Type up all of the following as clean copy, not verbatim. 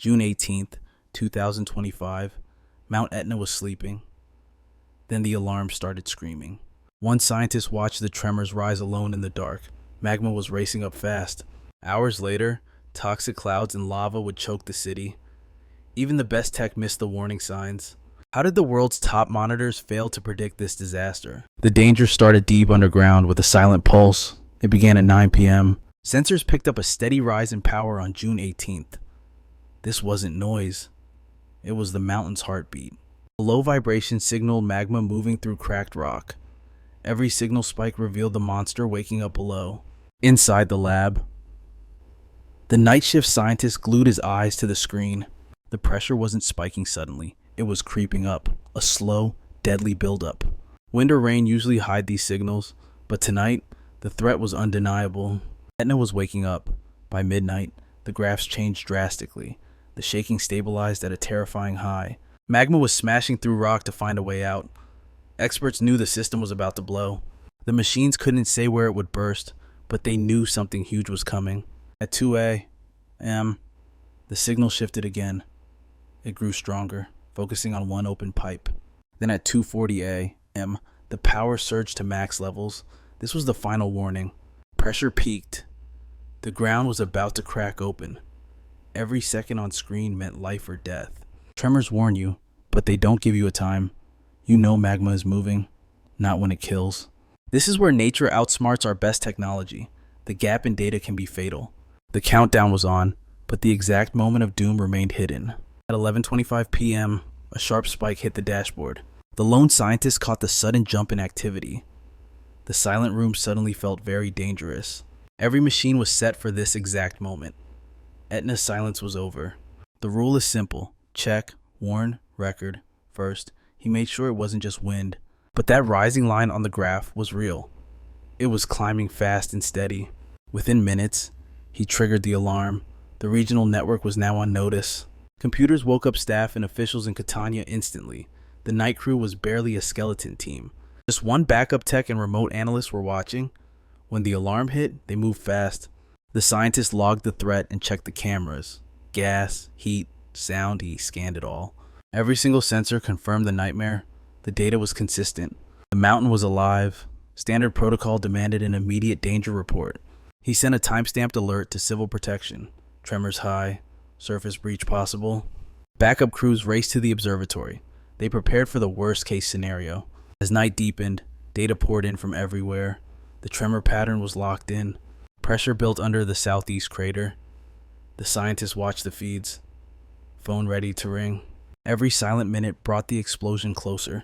June 18th, 2025. Mount Etna was sleeping. Then the alarm started screaming. One scientist watched the tremors rise alone in the dark. Magma was racing up fast. Hours later, toxic clouds and lava would choke the city. Even the best tech missed the warning signs. How did the world's top monitors fail to predict this disaster? The danger started deep underground with a silent pulse. It began at 9 p.m. Sensors picked up a steady rise in power on June 18th. This wasn't noise. It was the mountain's heartbeat. A low vibration signaled magma moving through cracked rock. Every signal spike revealed the monster waking up below. Inside the lab, the night shift scientist glued his eyes to the screen. The pressure wasn't spiking suddenly. It was creeping up, a slow, deadly buildup. Wind or rain usually hide these signals, but tonight, the threat was undeniable. Etna was waking up. By midnight, the graphs changed drastically. The shaking stabilized at a terrifying high. Magma was smashing through rock to find a way out. Experts knew the system was about to blow. The machines couldn't say where it would burst, but they knew something huge was coming. At 2 a.m., the signal shifted again. It grew stronger, focusing on one open pipe. Then at 2:40 a.m., the power surged to max levels. This was the final warning. Pressure peaked. The ground was about to crack open. Every second on screen meant life or death. Tremors warn you, but they don't give you a time. You know magma is moving, not when it kills. This is where nature outsmarts our best technology. The gap in data can be fatal. The countdown was on, but the exact moment of doom remained hidden. At 11:25 p.m., a sharp spike hit the dashboard. The lone scientist caught the sudden jump in activity. The silent room suddenly felt very dangerous. Every machine was set for this exact moment. Etna's silence was over. The rule is simple. Check, warn, record. First, he made sure it wasn't just wind. But that rising line on the graph was real. It was climbing fast and steady. Within minutes, he triggered the alarm. The regional network was now on notice. Computers woke up staff and officials in Catania instantly. The night crew was barely a skeleton team. Just one backup tech and remote analysts were watching. When the alarm hit, they moved fast. The scientist logged the threat and checked the cameras. Gas, heat, sound, he scanned it all. Every single sensor confirmed the nightmare. The data was consistent. The mountain was alive. Standard protocol demanded an immediate danger report. He sent a timestamped alert to civil protection. Tremors high. Surface breach possible. Backup crews raced to the observatory. They prepared for the worst-case scenario. As night deepened, data poured in from everywhere. The tremor pattern was locked in. Pressure built under the southeast crater. The scientists watched the feeds. Phone ready to ring. Every silent minute brought the explosion closer.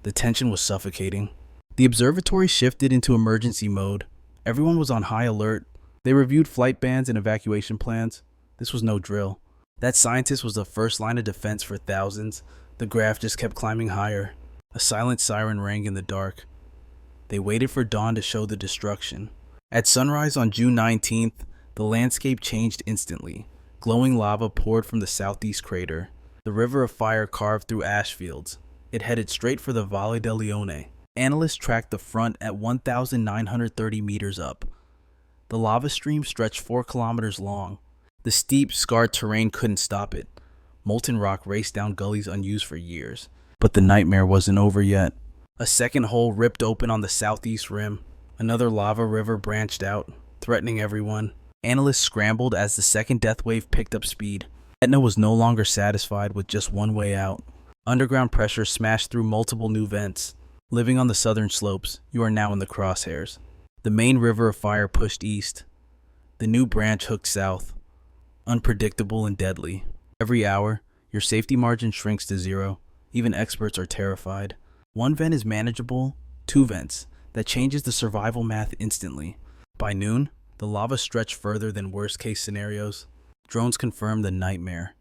The tension was suffocating. The observatory shifted into emergency mode. Everyone was on high alert. They reviewed flight bans and evacuation plans. This was no drill. That scientist was the first line of defense for thousands. The graph just kept climbing higher. A silent siren rang in the dark. They waited for dawn to show the destruction. At sunrise on June 19th, the landscape changed instantly. Glowing lava poured from the southeast crater. The river of fire carved through ash fields. It headed straight for the Valle del Leone. Analysts tracked the front at 1,930 meters up. The lava stream stretched 4 kilometers long. The steep, scarred terrain couldn't stop it. Molten rock raced down gullies unused for years. But the nightmare wasn't over yet. A second hole ripped open on the southeast rim. Another lava river branched out, threatening everyone. Analysts scrambled as the second death wave picked up speed. Etna was no longer satisfied with just one way out. Underground pressure smashed through multiple new vents. Living on the southern slopes, you are now in the crosshairs. The main river of fire pushed east. The new branch hooked south. Unpredictable and deadly. Every hour, your safety margin shrinks to zero. Even experts are terrified. One vent is manageable, 2 vents. That changes the survival math instantly. By noon, the lava stretched further than worst-case scenarios. Drones confirmed the nightmare.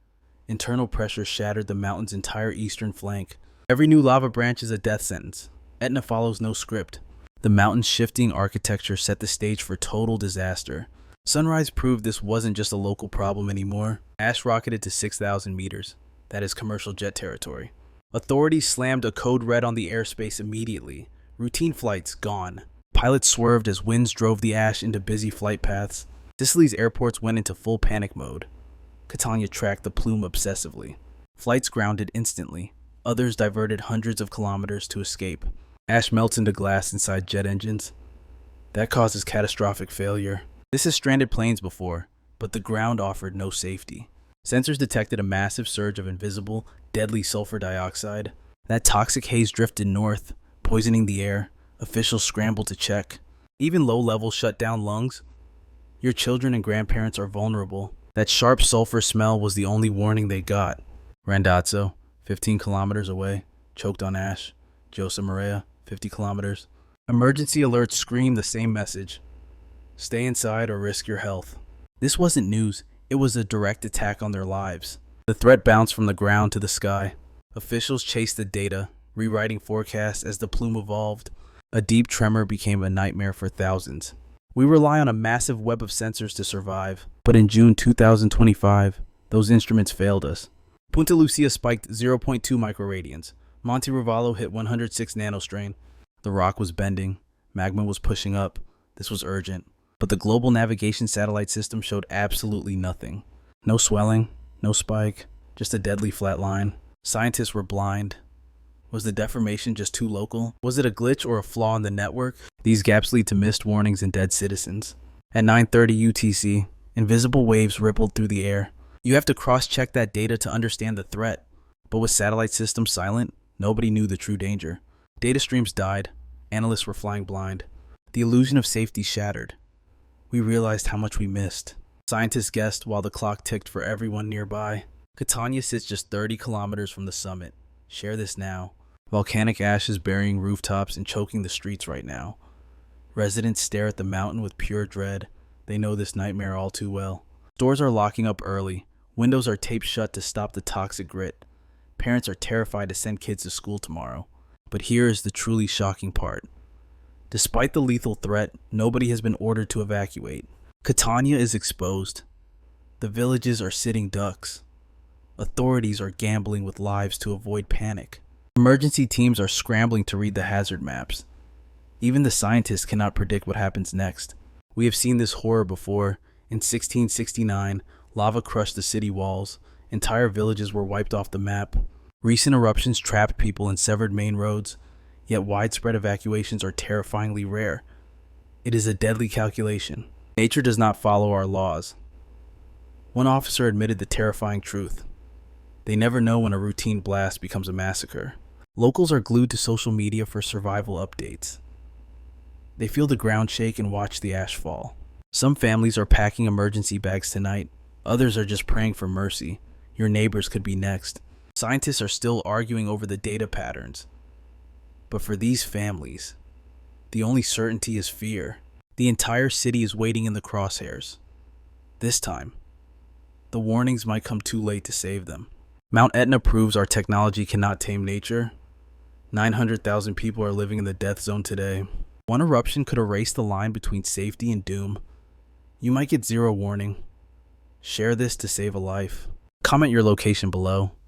Internal pressure shattered the mountain's entire eastern flank. Every new lava branch is a death sentence. Etna follows no script. The mountain's shifting architecture set the stage for total disaster. Sunrise proved this wasn't just a local problem anymore. Ash rocketed to 6,000 meters. That is commercial jet territory. Authorities slammed a code red on the airspace immediately. Routine flights gone. Pilots swerved as winds drove the ash into busy flight paths. Sicily's airports went into full panic mode. Catania tracked the plume obsessively. Flights grounded instantly. Others diverted hundreds of kilometers to escape. Ash melts into glass inside jet engines. That causes catastrophic failure. This has stranded planes before, but the ground offered no safety. Sensors detected a massive surge of invisible, deadly sulfur dioxide. That toxic haze drifted north, poisoning the air. Officials scrambled to check. Even low levels shut down lungs. Your children and grandparents are vulnerable. That sharp sulfur smell was the only warning they got. Randazzo, 15 kilometers away, choked on ash. José Maria, 50 kilometers. Emergency alerts scream the same message. Stay inside or risk your health. This wasn't news. It was a direct attack on their lives. The threat bounced from the ground to the sky. Officials chased the data, rewriting forecasts as the plume evolved. A deep tremor became a nightmare for thousands. We rely on a massive web of sensors to survive, but in June 2025, those instruments failed us. Punta Lucia spiked 0.2 microradians. Monte Rovallo hit 106 nanostrain. The rock was bending. Magma was pushing up. This was urgent. But the global navigation satellite system showed absolutely nothing. No swelling, no spike, just a deadly flat line. Scientists were blind. Was the deformation just too local? Was it a glitch or a flaw in the network? These gaps lead to missed warnings and dead citizens. At 9:30 UTC, invisible waves rippled through the air. You have to cross-check that data to understand the threat. But with satellite systems silent, nobody knew the true danger. Data streams died. Analysts were flying blind. The illusion of safety shattered. We realized how much we missed. Scientists guessed while the clock ticked for everyone nearby. Catania sits just 30 kilometers from the summit. Share this now. Volcanic ash is burying rooftops and choking the streets right now. Residents stare at the mountain with pure dread. They know this nightmare all too well. Stores are locking up early. Windows are taped shut to stop the toxic grit. Parents are terrified to send kids to school tomorrow. But here is the truly shocking part. Despite the lethal threat, nobody has been ordered to evacuate. Catania is exposed. The villages are sitting ducks. Authorities are gambling with lives to avoid panic. Emergency teams are scrambling to read the hazard maps. Even the scientists cannot predict what happens next. We have seen this horror before. In 1669, lava crushed the city walls. Entire villages were wiped off the map. Recent eruptions trapped people in severed main roads. Yet widespread evacuations are terrifyingly rare. It is a deadly calculation. Nature does not follow our laws. One officer admitted the terrifying truth. They never know when a routine blast becomes a massacre. Locals are glued to social media for survival updates. They feel the ground shake and watch the ash fall. Some families are packing emergency bags tonight. Others are just praying for mercy. Your neighbors could be next. Scientists are still arguing over the data patterns. But for these families, the only certainty is fear. The entire city is waiting in the crosshairs. This time, the warnings might come too late to save them. Mount Etna proves our technology cannot tame nature. 900,000 people are living in the death zone today. One eruption could erase the line between safety and doom. You might get zero warning. Share this to save a life. Comment your location below.